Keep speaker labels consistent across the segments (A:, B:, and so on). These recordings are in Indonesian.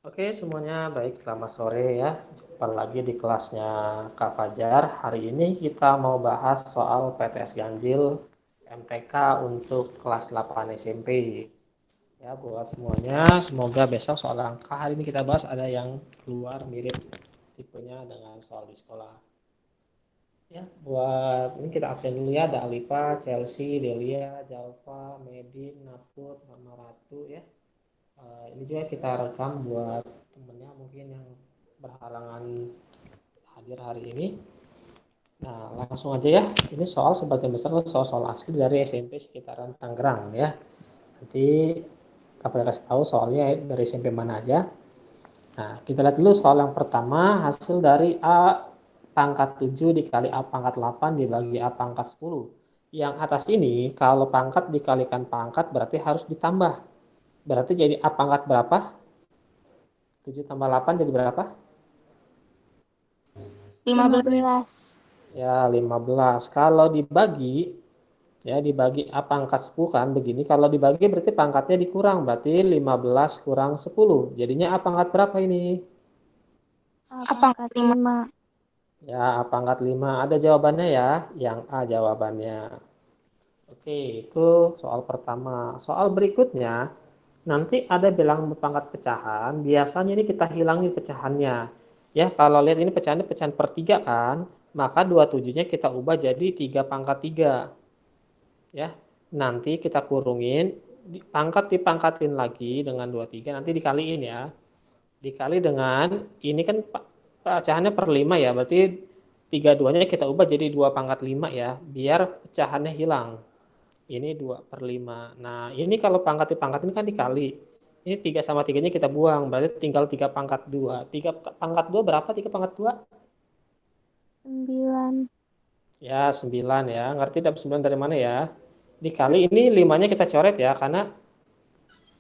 A: Oke, semuanya baik. Selamat sore ya. Jumpa lagi di kelasnya Kak Fajar. Hari ini kita mau bahas soal PTS Ganjil MTK untuk kelas 8 SMP. Ya, buat semuanya, semoga besok soal angka hari ini kita bahas ada yang keluar mirip tipenya dengan soal di sekolah. Ya, buat ini kita absen dulu ya. Ada Alifa, Chelsea, Delia, Jalva, Medin, Naput, sama Ratu ya. Ini juga kita rekam buat temennya mungkin yang berhalangan hadir hari ini. Nah, langsung aja ya. Ini soal sebagian besar soal-soal asli dari SMP sekitaran Tangerang ya. Nanti kapan kasih tahu soalnya dari SMP mana aja. Nah, kita lihat dulu soal yang pertama, hasil dari A pangkat 7 dikali A pangkat 8 dibagi A pangkat 10. Yang atas ini, kalau pangkat dikalikan pangkat berarti harus ditambah. Berarti jadi A pangkat berapa? 7 tambah 8 jadi berapa?
B: 15.
C: 15.
A: Ya, 15. Kalau dibagi, ya dibagi A pangkat 10 kan begini. Kalau dibagi berarti pangkatnya dikurang. Berarti 15 kurang 10. Jadinya A pangkat berapa ini?
B: Apa
C: Pangkat
B: 5?
C: 5.
A: Ya, A pangkat 5. Ada jawabannya ya. Yang A jawabannya. Oke, itu soal pertama. Soal berikutnya, nanti ada bilang pangkat pecahan. Biasanya ini kita hilangin pecahannya. Ya, kalau lihat ini pecahannya pecahan per 3 kan, maka 27-nya kita ubah jadi 3 pangkat 3. Ya, nanti kita kurungin, pangkat dipangkatin lagi dengan 23, nanti dikaliin ya. Dikali dengan, ini kan pecahannya per 5 ya, berarti 32-nya kita ubah jadi 2 pangkat 5 ya, biar pecahannya hilang. Ini 2 per 5. Nah, ini kalau pangkat dipangkatin kan dikali. Ini 3 sama 3-nya kita buang, berarti tinggal 3 pangkat 2. 3 pangkat 2 berapa 3 pangkat 2?
C: 9.
A: Ya, 9 ya. Ngerti dapat 9 dari mana ya? Dikali ini 5-nya kita coret ya, karena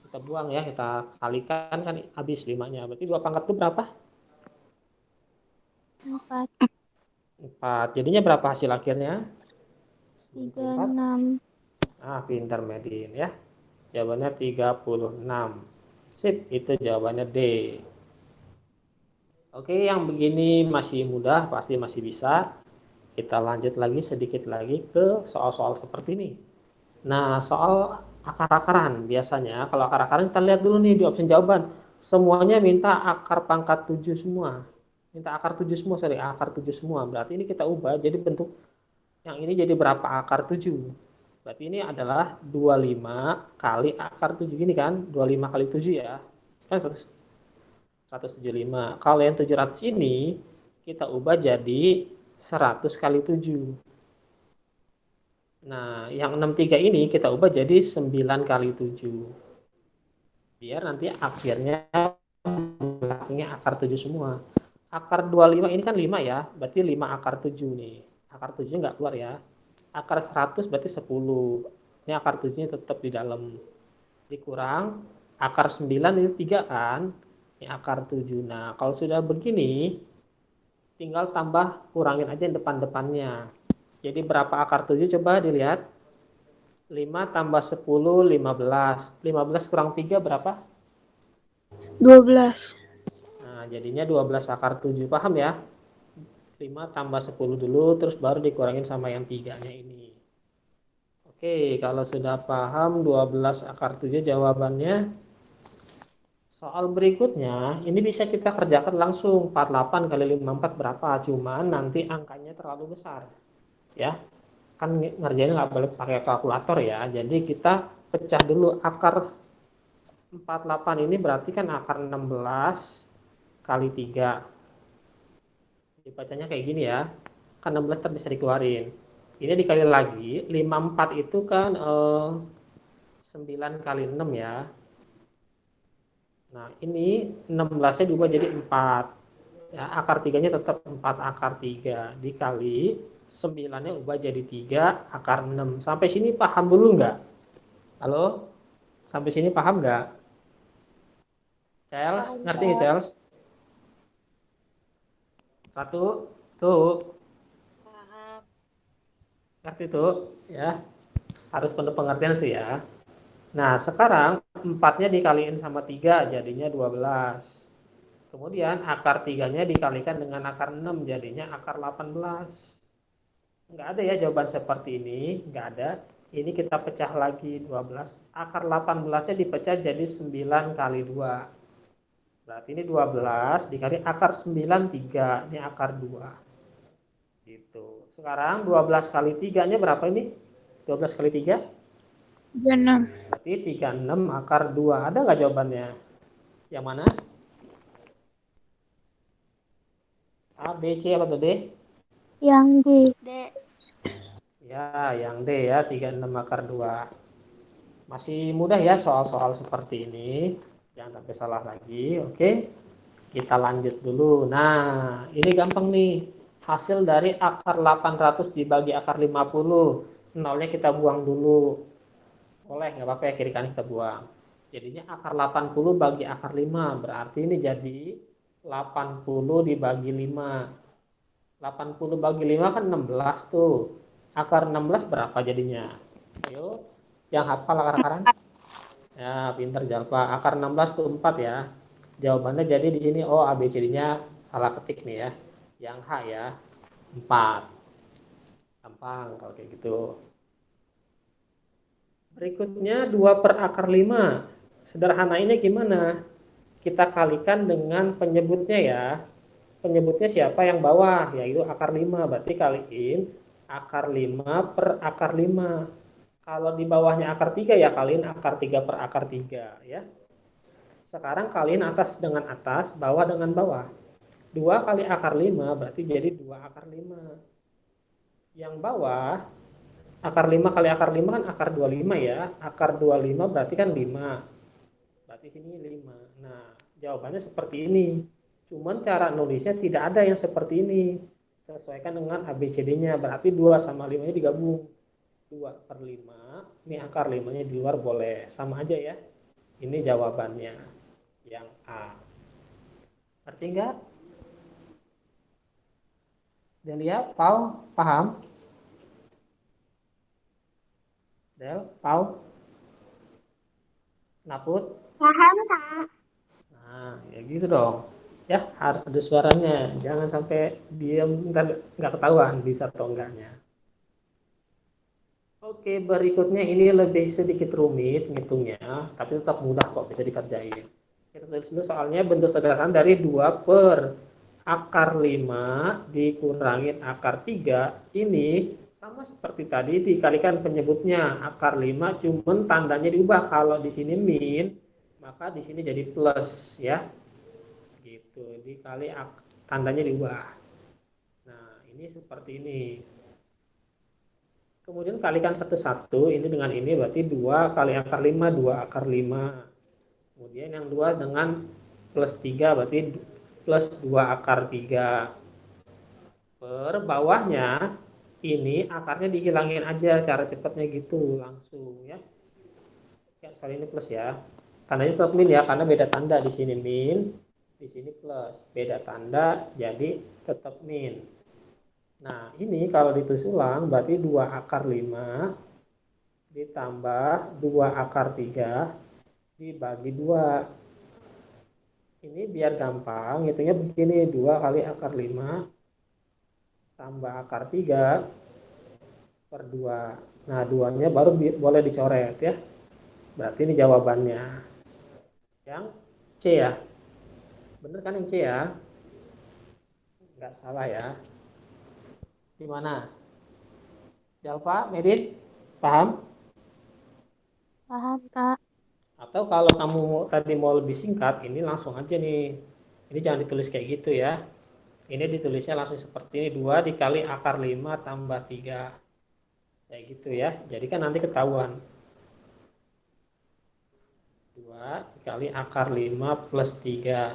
A: kita buang ya, kita kalikan kan habis 5-nya. Berarti 2 pangkat itu berapa?
C: 4.
A: 4. Jadinya berapa hasil akhirnya? 94.
C: 36.
A: Pintar Medin ya. Jawabannya 36. Sip, itu jawabannya D. Oke, yang begini masih mudah, pasti masih bisa. Kita lanjut lagi sedikit lagi ke soal-soal seperti ini. Nah, soal akar-akaran biasanya, kalau akar-akaran kita lihat dulu nih di opsi jawaban. Semuanya minta akar pangkat 7 semua. Minta akar 7 semua, sorry, akar 7 semua. Berarti ini kita ubah jadi bentuk yang ini jadi berapa akar 7? Berarti ini adalah 25 kali akar 7 gini kan? 25 kali 7 ya. Kan 175. Kalau yang 700 ini kita ubah jadi 100 kali 7. Nah, yang 63 ini kita ubah jadi 9 kali 7. Biar nanti akhirnya belakangnya akar 7 semua. Akar 25 ini kan 5 ya, berarti 5 akar 7 nih. Akar 7 nggak keluar ya. Akar 100 berarti 10. Ini akar 7-nya tetap di dalam. Dikurang, akar 9 itu 3 kan. Ini akar 7. Nah, kalau sudah begini, tinggal tambah kurangin aja depan-depannya. Jadi berapa akar 7 coba dilihat. 5 tambah 10, 15. 15 kurang 3 berapa?
B: 12.
A: Nah, jadinya 12 akar 7. Paham ya? 5 tambah 10 dulu, terus baru dikurangin sama yang 3-nya ini. Oke, kalau sudah paham 12 akar 7 jawabannya. Soal berikutnya, ini bisa kita kerjakan langsung. 48 kali 54 berapa? Cuman nanti angkanya terlalu besar. Ya, kan ngerjainnya nggak boleh pakai kalkulator ya. Jadi kita pecah dulu akar 48 ini berarti kan akar 16 kali 3. Dibacanya kayak gini ya. Kan 16 bisa dikeluarin. Ini dikali lagi, 54 itu kan 9 kali 6 ya. Nah, ini 16-nya diubah jadi 4. Ya, akar 3-nya tetap 4 akar 3 dikali 9-nya ubah jadi 3 akar 6. Sampai sini paham dulu nggak? Halo? Sampai sini paham nggak? Charles,
C: Paham,
A: ngerti nggak
C: Pak.
A: Charles? Satu, tuh,
B: Paham.
A: ngerti tuh, ya. Harus penuh pengertian tuh ya. Nah, sekarang 4-nya dikaliin sama 3 jadinya 12. Kemudian akar 3-nya dikalikan dengan akar 6, jadinya akar 18. Nggak ada ya jawaban seperti ini, nggak ada. Ini kita pecah lagi 12. Akar 18-nya dipecah jadi 9 kali 2. Berarti ini 12 dikali akar 9, 3. Ini akar 2. Gitu. Sekarang 12 kali 3-nya berapa ini? 12 kali 3?
B: 36.
A: Berarti 36 akar 2. Ada nggak jawabannya? Yang mana? A, B, C, apa tuh D?
B: Yang D.
C: D.
A: Ya, yang D ya, 36 akar 2. Masih mudah ya soal-soal seperti ini. Jangan sampai salah lagi, oke? Kita lanjut dulu. Nah, ini gampang nih. Hasil dari akar 800 dibagi akar 50. Nolnya kita buang dulu. Boleh, nggak apa-apa ya, kiri kanan kita buang. Jadinya akar 80 bagi akar 5. Berarti ini jadi 80 dibagi 5. 80 bagi 5 kan 16 tuh. Akar 16 berapa jadinya? Ayo, yang hafal akar-akaran? Ya, pinter Jalpa. Akar 16 tuh 4 ya. Jawabannya jadi di sini, oh ABCD-nya salah ketik nih ya. Yang H ya, 4. Gampang kalau kayak gitu. Berikutnya 2 per akar 5. Sederhanainnya gimana? Kita kalikan dengan penyebutnya ya. Penyebutnya siapa yang bawah? Yaitu akar 5. Berarti kaliin akar 5 per akar 5. Kalau di bawahnya akar 3 ya kaliin akar 3 per akar 3 ya. Sekarang kaliin atas dengan atas, bawah dengan bawah. 2 kali akar 5 berarti jadi 2 akar 5. Yang bawah, akar 5 kali akar 5 kan akar 25 ya. Akar 25 berarti kan 5. Berarti sini 5. Nah, jawabannya seperti ini. Cuman cara nulisnya tidak ada yang seperti ini. Sesuaikan dengan ABCD-nya. Berarti 2 sama 5-nya digabung. 2 per 5. Ini akar 5-nya di luar boleh. Sama aja ya. Ini jawabannya. Yang A. Ngerti nggak? Delia, Pau, paham? Del, Pau? Naput?
C: Paham, Kak.
A: Nah, ya gitu dong. Ya, harus ada suaranya. Jangan sampai diam, nggak ketahuan bisa atau enggaknya. Oke, berikutnya ini lebih sedikit rumit ngitungnya, tapi tetap mudah kok, bisa dikerjain. Kita tulis dulu soalnya bentuk sederhana dari 2 per akar 5 dikurangin akar 3. Ini sama seperti tadi dikalikan penyebutnya akar 5, cuman tandanya diubah. Kalau di sini min, maka di sini jadi plus ya. Gitu, dikali tandanya diubah. Nah, ini seperti ini. Kemudian kalikan satu-satu, ini dengan ini berarti 2 kali akar 5, 2 akar 5. Kemudian yang 2 dengan plus 3 berarti plus 2 akar 3. Per bawahnya, ini akarnya dihilangin aja, cara cepatnya gitu, langsung ya. Ya, sekali ini plus ya. Tandanya tetap min ya, karena beda tanda di sini min, di sini plus. Beda tanda, jadi tetap min. Nah, ini kalau ditulis ulang berarti 2 akar 5 ditambah 2 akar 3 dibagi 2. Ini biar gampang, hitungnya begini, 2 kali akar 5 tambah akar 3 per 2. Nah, 2-nya baru boleh dicoret ya. Berarti ini jawabannya. Yang C ya. Bener kan yang C ya? Nggak salah ya. Gimana? Jalpa, Medit, paham?
B: Paham, Kak.
A: Atau kalau kamu tadi mau lebih singkat, ini langsung aja nih. Ini jangan ditulis kayak gitu ya. Ini ditulisnya langsung seperti ini, 2 dikali akar 5 tambah 3. Kayak gitu ya. Jadi kan nanti ketahuan. 2 dikali akar 5 plus 3.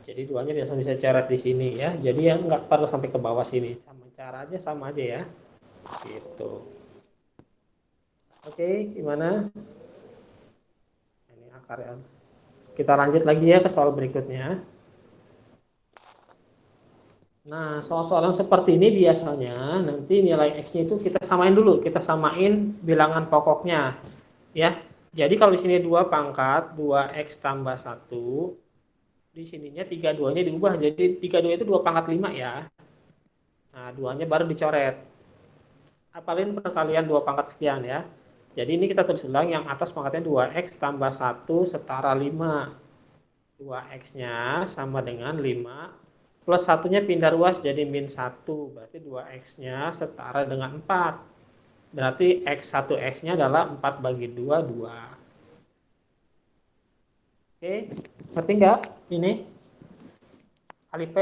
A: Jadi 2-nya bisa coret di sini ya. Jadi ya nggak perlu sampai ke bawah sini. Sama caranya sama aja ya. Gitu. Oke, gimana? Ini akar ya. Kita lanjut lagi ya ke soal berikutnya. Nah, soal-soal yang seperti ini biasanya nanti nilai X-nya itu kita samain dulu. Kita samain bilangan pokoknya. Ya. Jadi kalau di sini 2 pangkat 2X tambah 1. Di sininya 32-nya diubah jadi 32 itu 2 pangkat 5 ya. Nah, 2-nya baru dicoret. Apalin perkalian 2 pangkat sekian ya. Jadi ini kita tulis ulang, yang atas pangkatnya 2x tambah 1 setara 5. 2x-nya sama dengan 5 plus satunya pindah ruas jadi min 1. Berarti 2x-nya setara dengan 4. Berarti x1x-nya adalah 4 bagi 2, 2. Oke, ngerti nggak ini? Kali P?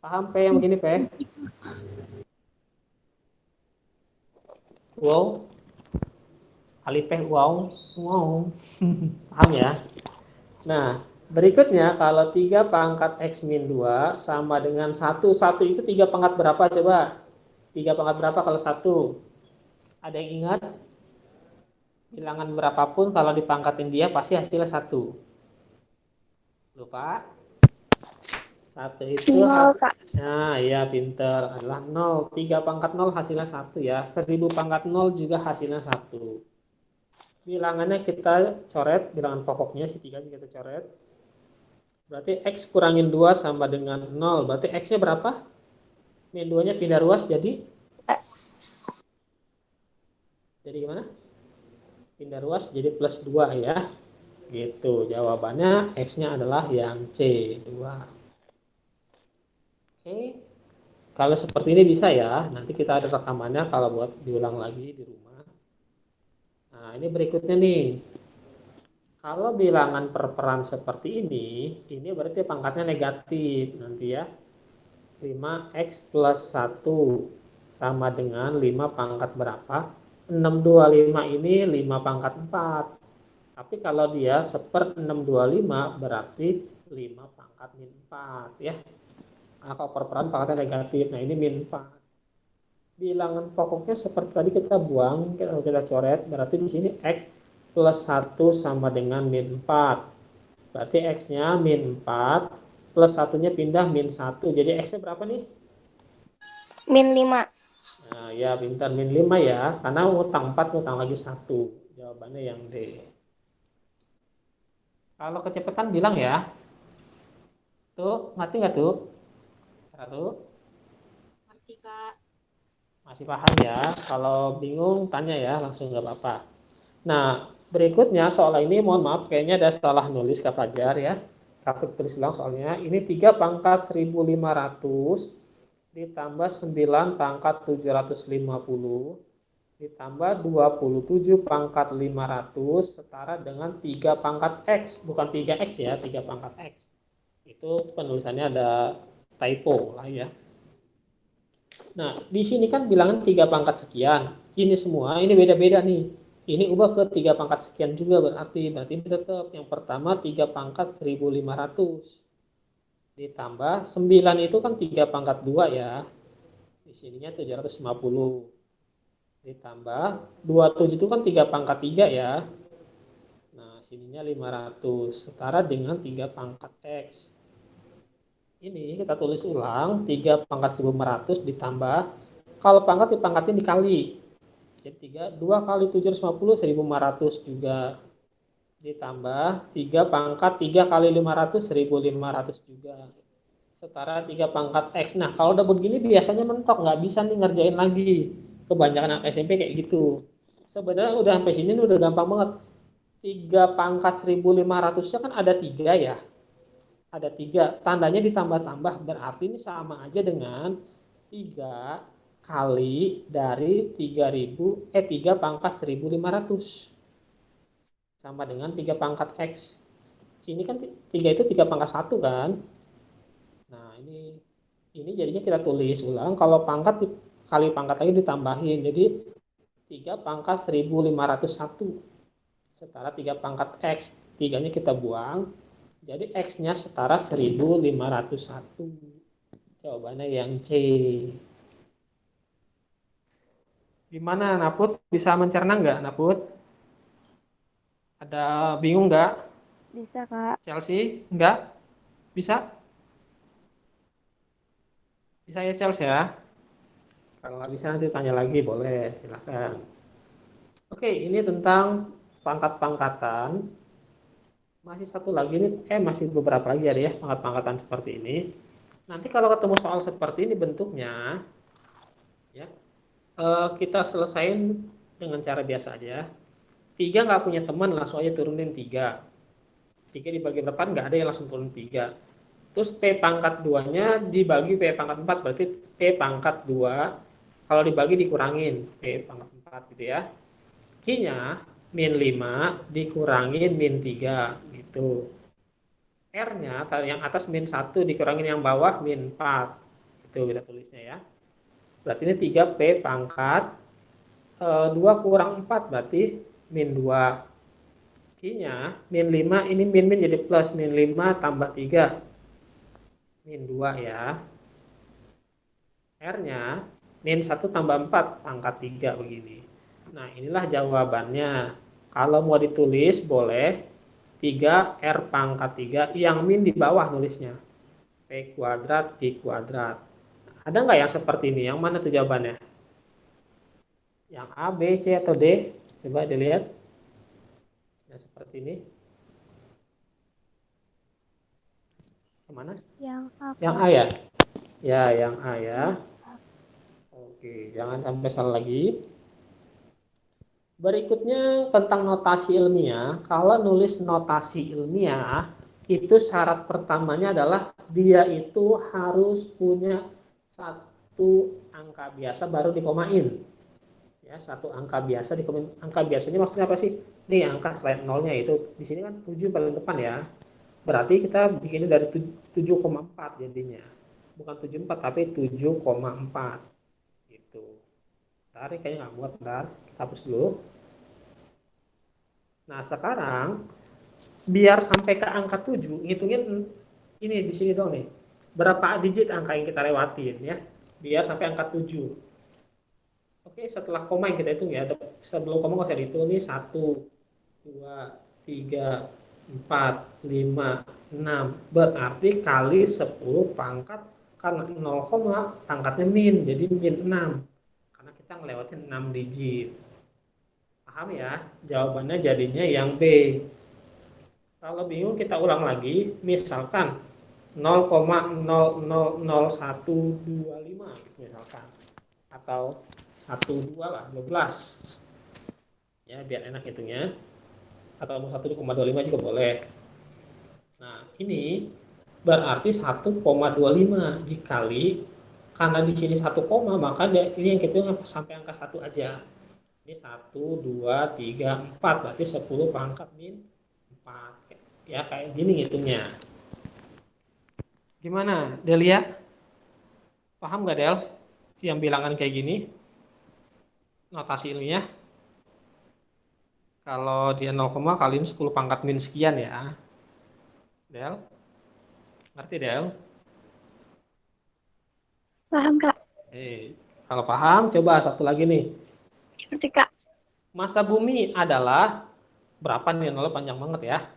A: Paham P yang begini P? Wow, kali P, wow, wow. Paham ya? Nah, berikutnya kalau 3 pangkat x min 2 sama dengan 1. 1 itu 3 pangkat berapa coba? 3 pangkat berapa kalau 1? Ada yang ingat? Bilangan berapapun kalau dipangkatin dia pasti hasilnya 1. Lupa? 1 itu
B: Nol, Kak.
A: nah ya pinter, adalah 0. 3 pangkat 0 hasilnya 1 ya. 1000 pangkat 0 juga hasilnya 1. Bilangannya kita coret, bilangan pokoknya si 3 kita coret. Berarti x kurangin 2 sama dengan 0. Berarti x-nya berapa? Min 2-nya pindah ruas jadi gimana? Pindah ruas jadi plus 2 ya. Gitu. Jawabannya x-nya adalah yang C, 2. Oke. Kalau seperti ini bisa ya. Nanti kita ada rekamannya kalau buat diulang lagi di rumah. Nah, ini berikutnya nih. Kalau bilangan perperan seperti ini berarti pangkatnya negatif nanti ya. 5x plus 1 sama dengan 5 pangkat berapa? 625 ini 5 pangkat 4. Tapi kalau dia 1/625 berarti 5 pangkat min 4 ya. Nah, kalau perperan pangkatnya negatif. Nah, ini min 4. Bilangan pokoknya seperti tadi kita buang, kita coret, berarti di sini x plus 1 sama dengan min 4. Berarti x-nya min 4 plus satunya pindah min 1. Jadi x-nya berapa nih?
B: Min 5.
A: Nah, ya pintar, min 5 ya, karena utang 4, utang lagi 1. Jawabannya yang D. Kalau kecepatan bilang ya, tuh, mati nggak tuh? Satu,
B: Ngerti, Kak.
A: masih paham ya? Kalau bingung tanya ya, langsung nggak apa-apa. Nah, berikutnya soal ini mohon maaf kayaknya ada salah nulis Kak Fajar ya. Kakak tulis ulang soalnya. Ini 3 pangkat 1500 ditambah 9 pangkat 750 ditambah 27 pangkat 500 setara dengan 3 pangkat X. Bukan 3X ya, 3 pangkat X. Itu penulisannya ada typo lah ya. Nah, di sini kan bilangan 3 pangkat sekian. Ini semua, ini beda-beda nih. Ini ubah ke 3 pangkat sekian juga berarti ini tetap yang pertama 3 pangkat 1500 ditambah 9 itu kan 3 pangkat 2 ya. Di sininya 750 ditambah 27 itu kan 3 pangkat 3 ya. Nah, sininya 500 setara dengan 3 pangkat X. Ini kita tulis ulang 3 pangkat 1500 ditambah, kalau pangkat dipangkatin dikali. Jadi 2 kali 750 1500 juga ditambah 3 pangkat 3 kali 500 1500 juga setara 3 pangkat X. Nah, kalau udah begini biasanya mentok, nggak bisa nih ngerjain lagi. Kebanyakan anak SMP kayak gitu. Sebenarnya udah sampai sini udah gampang banget. 3 pangkat 1500-nya kan ada 3 ya. Ada 3. Tandanya ditambah-tambah. Berarti ini sama aja dengan 3 kali dari 3 pangkat 1500. Sama dengan 3 pangkat X. Ini kan 3 itu 3 pangkat 1 kan. Nah, ini jadinya kita tulis ulang. Kalau pangkat kali pangkat lagi ditambahin. Jadi 3 pangkat 1501 setara 3 pangkat X. 3-nya kita buang. Jadi X-nya setara 1501. Jawabannya yang C. Gimana Naput? Bisa mencerna nggak Naput? Ada bingung nggak?
B: Bisa, Kak.
A: Chelsea? Nggak? Bisa? Bisa ya Chelsea ya? Kalau nggak bisa nanti tanya lagi boleh, silahkan. Oke, ini tentang pangkat-pangkatan. Masih satu lagi nih, masih beberapa lagi ada ya pangkat-pangkatan seperti ini. Nanti kalau ketemu soal seperti ini bentuknya, ya kita selesain dengan cara biasa aja. 3 nggak punya teman, langsung aja turunin 3. 3 dibagi berapa, nggak ada yang langsung turun 3. Terus P pangkat 2-nya dibagi P pangkat 4, berarti P pangkat 2, kalau dibagi dikurangin P pangkat 4 gitu ya. Q-nya min 5 dikurangin min 3 gitu. R-nya yang atas min 1 dikurangin yang bawah min 4. Itu kita tulisnya ya. Berarti ini 3P pangkat 2 kurang 4 berarti min 2. Q-nya min 5, ini min jadi plus, min 5 tambah 3 min 2 ya. R-nya min 1 tambah 4 pangkat 3 begini. Nah, inilah jawabannya. Kalau mau ditulis boleh 3R pangkat 3 yang min di bawah nulisnya. P kuadrat Q kuadrat. Ada nggak yang seperti ini? Yang mana tuh jawabannya? Yang A, B, C, atau D? Coba dilihat. Yang seperti ini. Yang mana?
B: Yang A,
A: Yang
B: Kak.
A: A ya? Ya, yang A ya.
B: Iya.
A: Oke, jangan sampai salah lagi. Berikutnya tentang notasi ilmiah. Kalau nulis notasi ilmiah, itu syarat pertamanya adalah dia itu harus punya satu angka biasa baru dikomain. Ya, satu angka biasa dikomain. Angka biasanya maksudnya apa sih? Nih angka selain nolnya itu di sini kan 7 paling depan ya. Berarti kita bikinnya dari 7,4 jadinya. Bukan 74 tapi 7,4 gitu. Tarik kayaknya nggak muat, bentar. Kita hapus dulu. Nah, sekarang biar sampai ke angka 7, ngitungin ini di sini dong nih. Berapa digit angka yang kita lewatin ya? Biar sampai angka 7. Oke, setelah koma yang kita hitung ya. Sebelum koma nggak usah dihitung nih 1, 2, 3, 4, 5, 6. Berarti kali 10 pangkat karena 0, pangkatnya min, jadi min 6. Karena kita ngelewatin 6 digit. Paham ya? Jawabannya jadinya yang B. Kalau bingung kita ulang lagi, misalkan 0,00125 misalkan, atau 12 lah, 12 ya biar enak hitungnya, atau 1,25 juga boleh. Nah ini berarti 1,25 dikali, karena di sini 1 koma, maka ini yang kita sampai angka 1 aja. Ini 1, 2, 3, 4, berarti 10 pangkat min 4. Ya kayak gini ngitungnya. Gimana Delia? Paham nggak Del? Yang bilangan kayak gini? Notasi ilmiah. Kalau dia 0, kaliin 10 pangkat min sekian ya. Del? Ngerti Del?
B: Paham, Kak.
A: Kalau paham, coba satu lagi nih.
B: Ngerti, Kak.
A: Massa bumi adalah berapa nih? 0 panjang banget ya.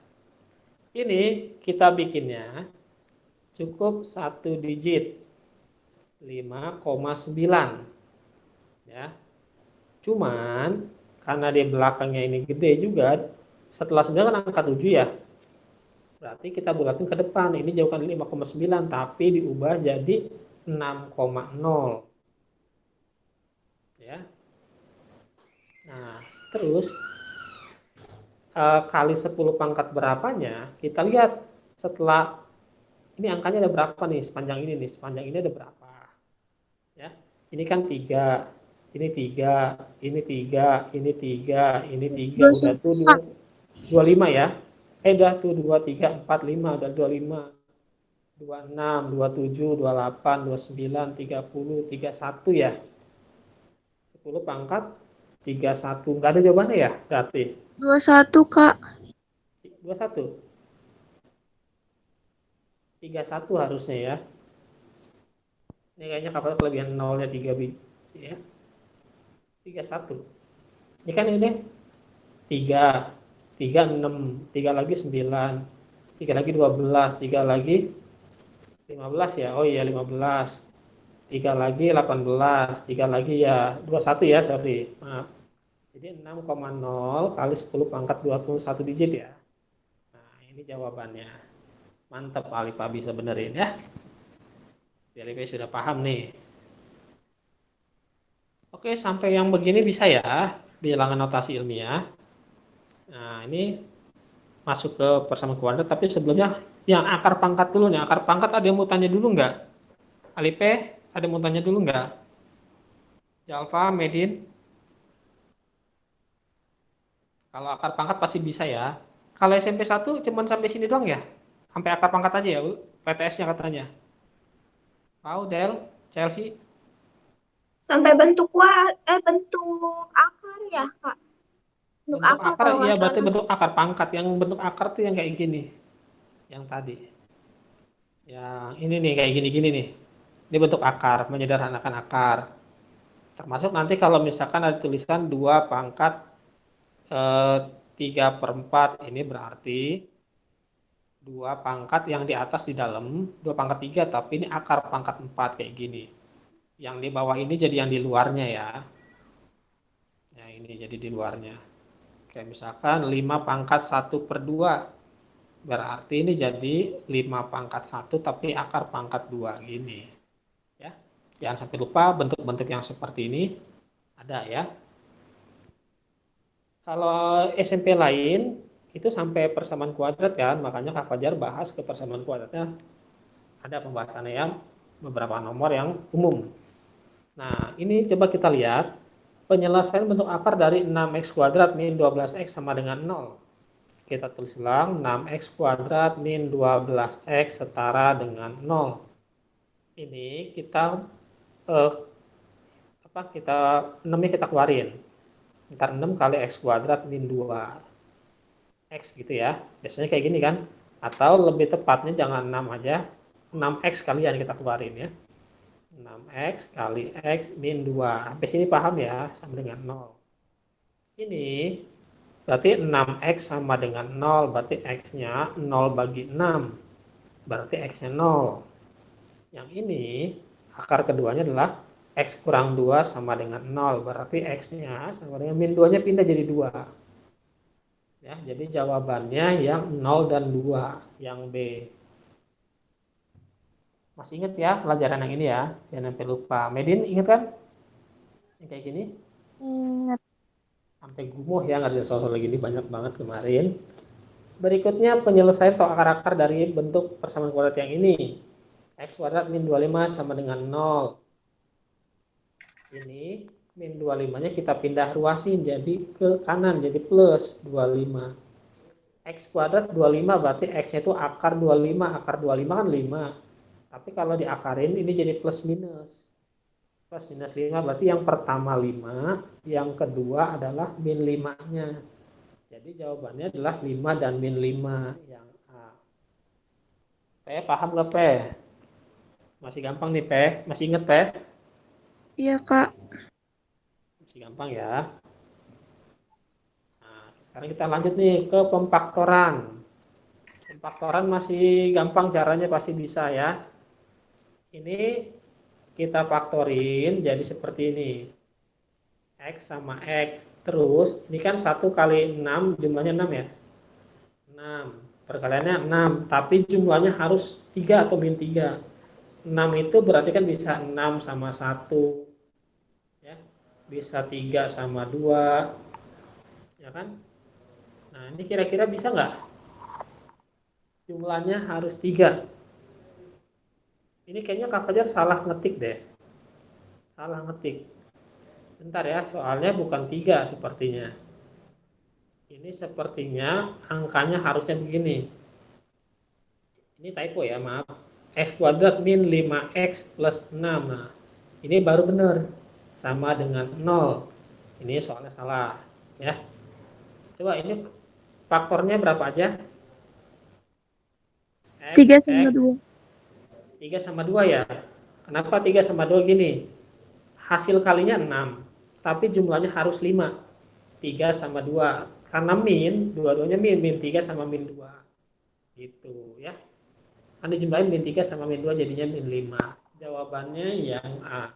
A: Ini kita bikinnya cukup 1 digit. 5,9. Ya. Cuman karena di belakangnya ini gede juga, setelah 9 kan angka 7 ya. Berarti kita bulatin ke depan. Ini jauhkan 5,9 tapi diubah jadi 6,0. Ya. Nah, terus kali 10 pangkat berapanya, kita lihat setelah ini angkanya ada berapa nih sepanjang ini nih, sepanjang ini ada berapa. Ya. Ini kan 3, ini 3, ini 3, ini 3, ini 3, udah tuh 25 ya. Udah tuh 2, 3, 4, 5, udah 25. 26, 27, 28, 29, 30, 31 ya. 10 pangkat 31. Enggak ada jawabannya ya berarti?
B: 21, Kak.
A: 21. 31 harusnya ya. Ini kayaknya kapal kelebihan nolnya 3 biji ya. 31. Ini kan ini 3, 3, 6, 3 lagi 9, 3 lagi 12, 3 lagi 15 ya. Oh iya 15. 3 lagi 18, 3 lagi ya 21 ya, sorry. Maaf. Jadi 6,0 kali 10 pangkat 21 digit ya. Nah, ini jawabannya. Mantap, Alifa bisa benerin ya. Alifa sudah paham nih. Oke, sampai yang begini bisa ya, bilangan notasi ilmiah. Nah, ini masuk ke persamaan kuadrat, tapi sebelumnya yang akar pangkat dulu nih. Akar pangkat ada yang mau tanya dulu nggak? Alipe, ada yang mau tanya dulu nggak? Jalfa, Medin, kalau akar pangkat pasti bisa ya. Kalau SMP 1 cuman sampai sini doang ya? Sampai akar pangkat aja ya, Bu? PTS-nya katanya. Tahu, Del? Chelsea?
B: Sampai bentuk akar ya, Kak. Bentuk
A: Bentuk
B: akar
A: akar,
B: kalau
A: iya
B: nggak
A: berarti
B: salah.
A: bentuk akar pangkat. Yang bentuk akar tuh yang kayak gini. Yang tadi. Yang ini nih, kayak gini-gini nih. Ini bentuk akar, menyederhanakan akar. Termasuk nanti kalau misalkan ada tulisan 2 pangkat 3/4, ini berarti 2 pangkat yang di atas di dalam, 2 pangkat 3, tapi ini akar pangkat 4 kayak gini. Yang di bawah ini jadi yang di luarnya ya. Ya ini jadi di luarnya. Kayak misalkan 5 pangkat 1/2. Berarti ini jadi 5 pangkat 1 tapi akar pangkat 2 gini. Ya. Jangan sampai lupa bentuk-bentuk yang seperti ini ada ya. Kalau SMP lain itu sampai persamaan kuadrat kan, makanya Kak Fajar bahas ke persamaan kuadratnya ada pembahasannya yang beberapa nomor yang umum. Nah, ini coba kita lihat penyelesaian bentuk akar dari 6x kuadrat min 12x sama dengan 0. Kita tulis ulang 6x kuadrat min 12x setara dengan 0. Ini kita eh, kita 6-nya kita keluarin. Ntar 6 kali x kuadrat min 2 x gitu ya. Biasanya kayak gini kan. Atau lebih tepatnya jangan 6 aja, 6x kalian kita keluarin ya. 6x kali x min 2. Sampai sini paham ya, sama dengan 0. Ini berarti 6x sama dengan 0, berarti x-nya 0 bagi 6. Berarti x-nya 0. Yang ini, akar keduanya adalah x kurang 2 sama dengan 0. Berarti x-nya sama dengan min 2-nya pindah jadi 2. Ya, jadi jawabannya yang 0 dan 2, yang B. Masih ingat ya pelajaran yang ini ya? Jangan sampai lupa. Medin ingat kan? Yang kayak gini?
B: Ingat.
A: Sampai gumuh ya ngerjain soal-soal gini banyak banget kemarin. Berikutnya penyelesaian atau akar-akar dari bentuk persamaan kuadrat yang ini. X kuadrat min 25 sama dengan 0. Ini min 25-nya kita pindah ruasin jadi ke kanan, jadi plus 25. X kuadrat 25 berarti X-nya itu akar 25. Akar 25 kan 5. Tapi kalau diakarin ini jadi plus minus. Plus minus 5 berarti yang pertama 5, yang kedua adalah min 5-nya. Jadi jawabannya adalah 5 dan min 5 yang A. P, paham nggak P? Masih gampang nih P, masih inget P?
B: Iya, Kak.
A: Masih gampang ya. Nah, sekarang kita lanjut nih ke pemfaktoran. Pemfaktoran masih gampang caranya pasti bisa ya. Ini kita faktorin jadi seperti ini. X sama X. Terus ini kan 1 kali 6 jumlahnya 6 ya. 6. Perkaliannya 6. Tapi jumlahnya harus 3 atau min 3. 6 itu berarti kan bisa 6 sama 1. Ya. Bisa 3 sama 2. Ya kan? Nah ini kira-kira bisa nggak? Jumlahnya harus 3. Ini kayaknya Kak Fajar salah ngetik deh. Salah ngetik. Bentar ya, soalnya bukan 3 sepertinya. Ini sepertinya angkanya harusnya begini. Ini typo ya, maaf. X kuadrat min 5x plus 6. Nah, ini baru benar. Sama dengan 0. Ini soalnya salah. Ya. Coba ini faktornya berapa aja? X,
B: 3 sama
A: X,
B: 2.
A: 3 sama 2 ya. Kenapa 3 sama 2 gini? Hasil kalinya 6. Tapi jumlahnya harus 5. 3 sama 2. Karena min, dua-duanya min. Min 3 sama min 2. Gitu ya. Kan dijumlahin min 3 sama min 2 jadinya min 5. Jawabannya yang A.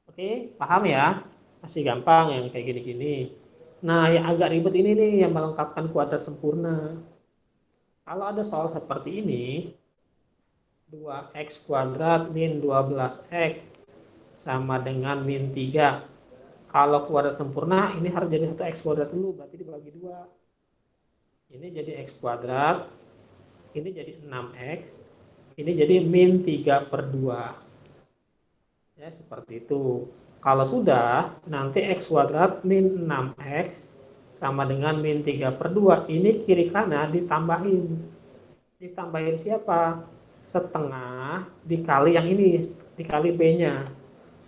A: Oke, paham ya? Masih gampang yang kayak gini-gini. Nah, yang agak ribet ini nih yang melengkapkan kuadrat sempurna. Kalau ada soal seperti ini, 2x kuadrat min 12x sama dengan min 3. Kalau kuadrat sempurna, ini harus jadi 1x kuadrat dulu, berarti dibagi 2. Ini jadi x kuadrat, ini jadi 6x, ini jadi min 3 per 2. Ya, seperti itu. Kalau sudah, nanti x kuadrat min 6x sama dengan min 3 per 2. Ini kiri kanan ditambahin. Ditambahin siapa? Setengah dikali yang ini, dikali B-nya.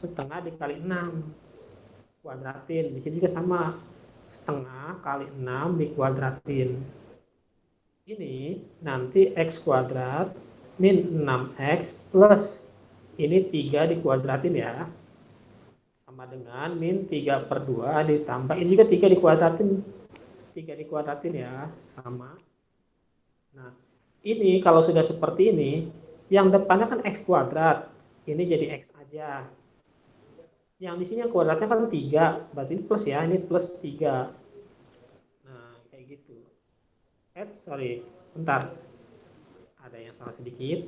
A: Setengah dikali 6. Kuadratin. Di sini juga sama. Setengah kali 6 dikuadratin. Ini nanti x kuadrat min 6x plus ini 3 dikuadratin ya. Sama dengan min 3 per 2 ditambah, ini juga 3 dikuadratin. 3 dikuadratin ya, sama. Nah, ini kalau sudah seperti ini, yang depannya kan x kuadrat. Ini jadi x aja. Yang di sini yang kuadratnya kan 3, berarti ini plus ya, ini plus 3. Nah, kayak gitu. Sorry, bentar. Ada yang salah sedikit.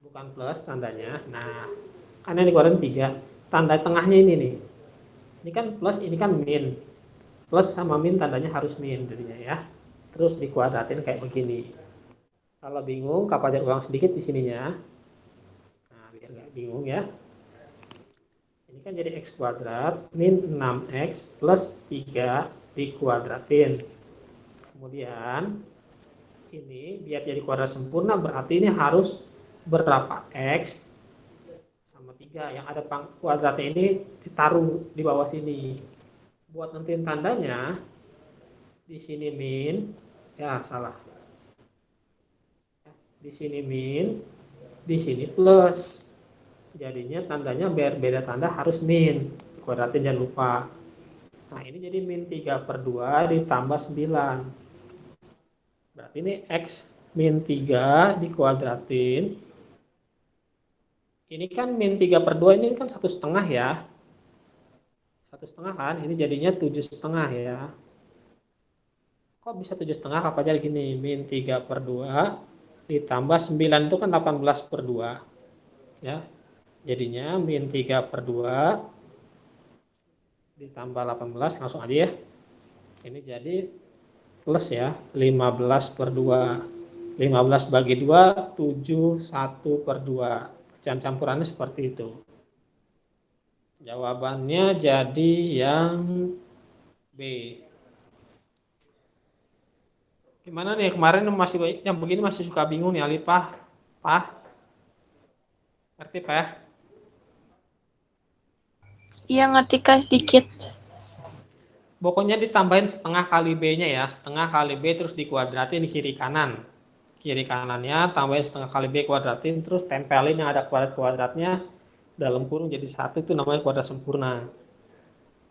A: Bukan plus tandanya. Nah, karena ini kuadrat 3. Tanda tengahnya ini nih. Ini kan plus, ini kan min. Plus sama min tandanya harus min jadinya ya. Terus dikuadratin kayak begini. Kalau bingung, Kak Fajar ulang sedikit di sininya. Nah, biar nggak bingung ya. Ini kan jadi x kuadrat min 6x plus 3 dikuadratin. Kemudian ini biar jadi kuadrat sempurna berarti ini harus berapa x sama 3. Yang ada kuadratnya ini ditaruh di bawah sini. Buat nentuin tandanya, di sini min, ya salah. Di sini min, di sini plus. Jadinya tandanya biar beda tanda harus min. Kuadratin jangan lupa. Nah, ini jadi min 3 per 2 ditambah 9. Berarti ini x min 3 dikuadratin. Ini kan min 3 per 2 ini kan 1,5 ya. 1,5 kan, ini jadinya 7,5 ya. Kok bisa 7,5? Apa aja gini, min 3 per 2 ditambah 9 itu kan 18 per 2. Ya, jadinya min 3 per 2 ditambah 18, langsung aja ya. Ini jadi plus ya, 15 per 2. 15 bagi 2, 7, 1 per 2. Pecahan campurannya seperti itu. Jawabannya jadi yang B. Gimana nih, kemarin masih yang begini masih suka bingung nih Ali, Pak? Ngerti, Pak?
B: Iya, ngerti Kak sedikit.
A: Pokoknya ditambahin setengah kali B-nya ya. Setengah kali B terus dikuadratin di kiri kanan. Kiri kanannya tambahin setengah kali B kuadratin, terus tempelin yang ada kuadrat-kuadratnya dalam kurung jadi 1, itu namanya kuadrat sempurna.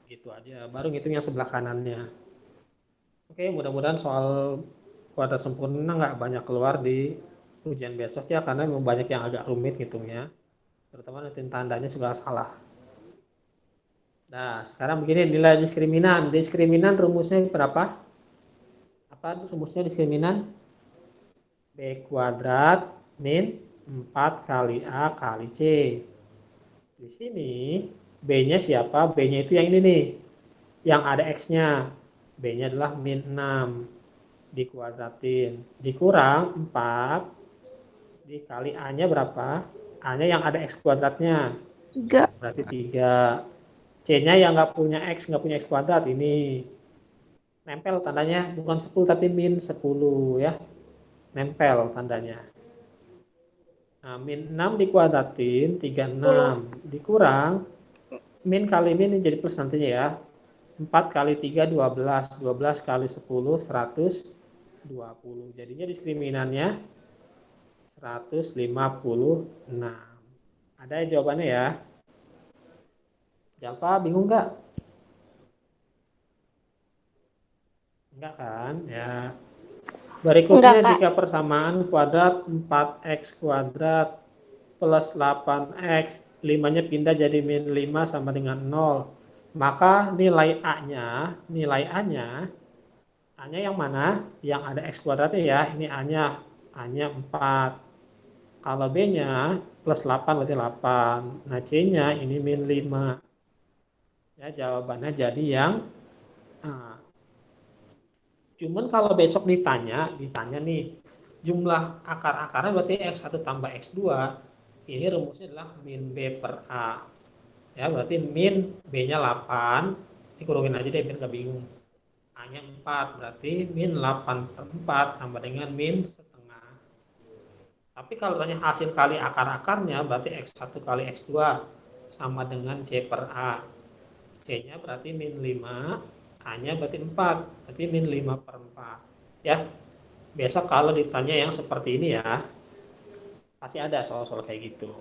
A: Gitu aja, baru ngitung yang sebelah kanannya. Oke, mudah-mudahan soal kuadrat sempurna nggak banyak keluar di ujian besok ya, karena memang banyak yang agak rumit ngitungnya. Terutama nanti tandanya juga salah. Nah, sekarang begini nilai diskriminan. Diskriminan rumusnya berapa? Apa rumusnya diskriminan? B kuadrat min 4 kali A kali C. Di sini B-nya siapa? B-nya itu yang ini nih. Yang ada X-nya. B-nya adalah min 6. Dikuadratin. Dikurang 4. Dikali A-nya berapa? A-nya yang ada X kuadratnya.
B: 3.
A: Berarti 3. C-nya yang nggak punya X, nggak punya X kuadrat. Ini. Nempel tandanya. Bukan 10 tapi min 10 ya. Nempel tandanya. Nah, min 6 dikuadratin, 36. Dikurang, min kali min ini jadi plus nantinya ya. 4 kali 3, 12. 12 kali 10, 120. Jadinya diskriminannya 156. Ada ya jawabannya ya? Java bingung nggak? Enggak kan? Ya. Berikutnya
B: Enggak, Kak.
A: jika persamaan kuadrat 4x kuadrat plus 8x 5-nya pindah jadi min 5 sama dengan 0. Maka nilai A-nya, A-nya yang mana? Yang ada X kuadratnya ya, ini A-nya 4. Kalau B-nya plus 8 berarti 8. Nah, C-nya ini min 5. Ya, jawabannya jadi yang A. Cuman kalau besok ditanya nih, jumlah akar-akarnya berarti X1 tambah X2. Ini rumusnya adalah min B per A. Ya, berarti min B-nya 8. Dikurungin aja deh biar nggak bingung. A-nya 4, berarti min 8 per 4 tambah dengan min setengah. Tapi kalau tanya hasil kali akar-akarnya, berarti X1 kali X2 sama dengan C per A. C-nya berarti min 5, A-nya berarti 4, berarti min 5 per 4. Ya, besok kalau ditanya yang seperti ini ya, pasti ada soal-soal kayak gitu.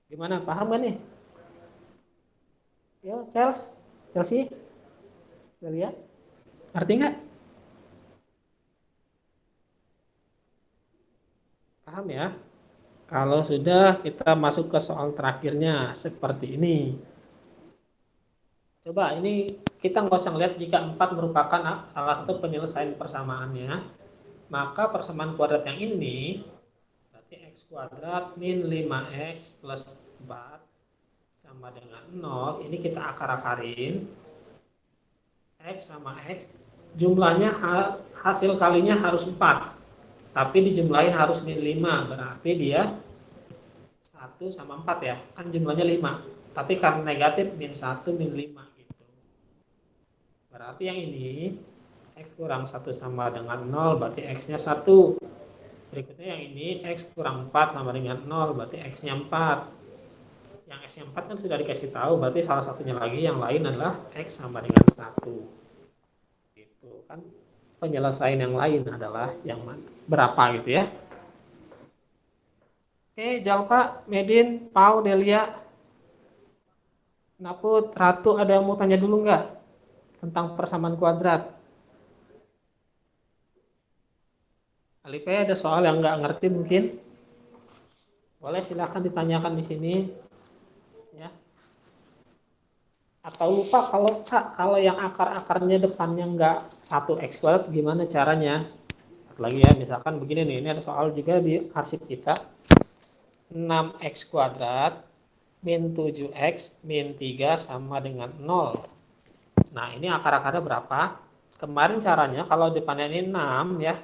A: Gimana, paham gak nih? Yo, Chelsea, lihat, ngerti nggak? Paham ya? Kalau sudah, kita masuk ke soal terakhirnya, seperti ini. Coba ini kita nggak usah ngeliat jika 4 merupakan salah satu penyelesaian persamaannya, maka persamaan kuadrat yang ini, berarti X kuadrat min 5X plus 4 sama dengan 0, ini kita akar-akarin, X sama X, jumlahnya hasil kalinya harus 4, tapi dijumlahin harus min 5, berarti dia 1 sama 4 ya, kan jumlahnya 5, tapi karena negatif min 1 min 5 gitu. Berarti yang ini X kurang 1 sama dengan 0, berarti X-nya 1. Berikutnya yang ini X kurang 4 sama dengan 0, berarti X-nya 4. Yang X-nya 4 kan sudah dikasih tahu, berarti salah satunya lagi yang lain adalah X sama dengan 1. Gitu kan. Penyelesaian yang lain adalah yang mana? Berapa gitu ya. Oke, Jalpa, Medin, Pau, Delia, Naput, Ratu, ada yang mau tanya dulu nggak tentang persamaan kuadrat? Alipe ada soal yang nggak ngerti mungkin? Boleh silahkan ditanyakan di sini. Ya. Atau lupa kalau yang akar-akarnya depannya nggak 1x kuadrat gimana caranya? Satu lagi ya, misalkan begini nih, ini ada soal juga di arsip kita. 6x kuadrat min 7x min 3 sama dengan 0. Nah, ini akar-akarnya berapa? Kemarin caranya kalau depannya ini 6 ya,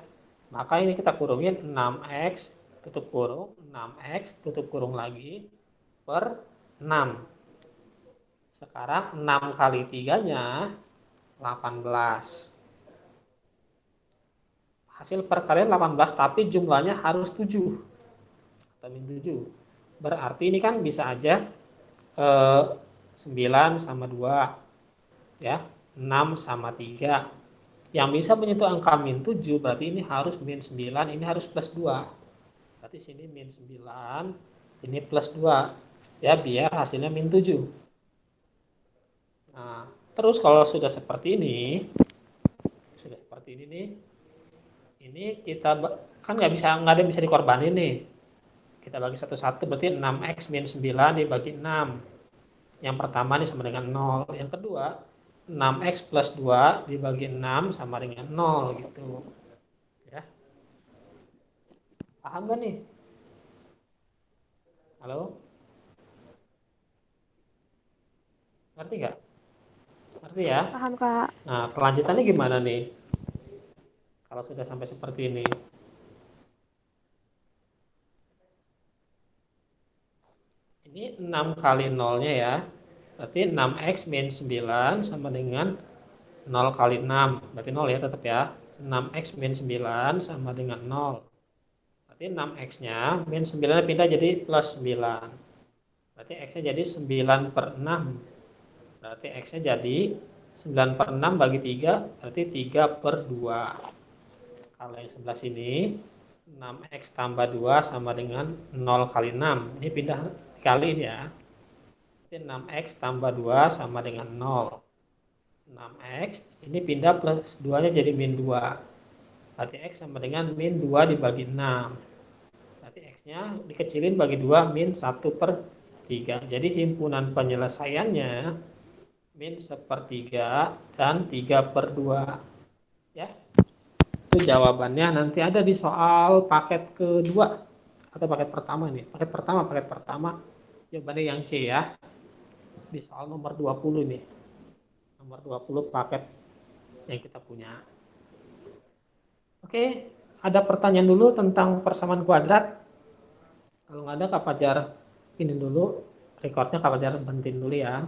A: maka ini kita kurungin 6x tutup kurung, 6x tutup kurung lagi per 6. Sekarang 6 kali 3-nya 18. Hasil perkalian 18, tapi jumlahnya harus 7. Atau min 7. Berarti ini kan bisa aja 9 sama 2. Ya, 6 sama 3. Yang bisa menyentuh angka min 7, berarti ini harus min 9, ini harus plus 2. Berarti sini min 9, ini plus 2. Ya, biar hasilnya min 7. Nah, terus kalau sudah seperti ini nih, ini kita kan nggak ada yang bisa dikorbanin nih. Kita bagi satu-satu, berarti 6x min 9 dibagi 6. Yang pertama nih sama dengan 0. Yang kedua, 6x plus 2 dibagi 6 sama dengan 0 gitu. Ya. Paham gak nih? Halo? Ngerti nggak? Ngerti ya?
B: Paham, Kak.
A: Nah, kelanjutannya gimana nih? Kalau sudah sampai seperti ini. Ini 6 kali 0-nya ya. Berarti 6x min 9 sama dengan 0 kali 6. Berarti 0 ya tetap ya. 6x min 9 sama dengan 0. Berarti 6x-nya min 9-nya pindah jadi plus 9. Berarti x-nya jadi 9 per 6. Berarti x-nya jadi 9 per 6 bagi 3. Berarti 3 per 2. Kalau yang sebelah sini 6x tambah 2 sama dengan 0 kali 6. Ini pindah kali ya. 6x tambah 2 sama dengan 0. 6x, ini pindah plus 2-nya jadi min 2. Berarti x sama dengan min 2 dibagi 6. Berarti x X-nya dikecilin bagi 2 min 1/3. Jadi himpunan penyelesaiannya min 1/3 dan 3/2. Ya, itu jawabannya nanti ada di soal paket kedua atau paket pertama nih. Paket pertama jawabannya yang C ya. Di soal nomor 20 nih. Nomor 20 paket yang kita punya. Oke, ada pertanyaan dulu tentang persamaan kuadrat. Kalau nggak ada, Kak Fajar ini dulu, recordnya Kak Fajar berhentiin dulu ya.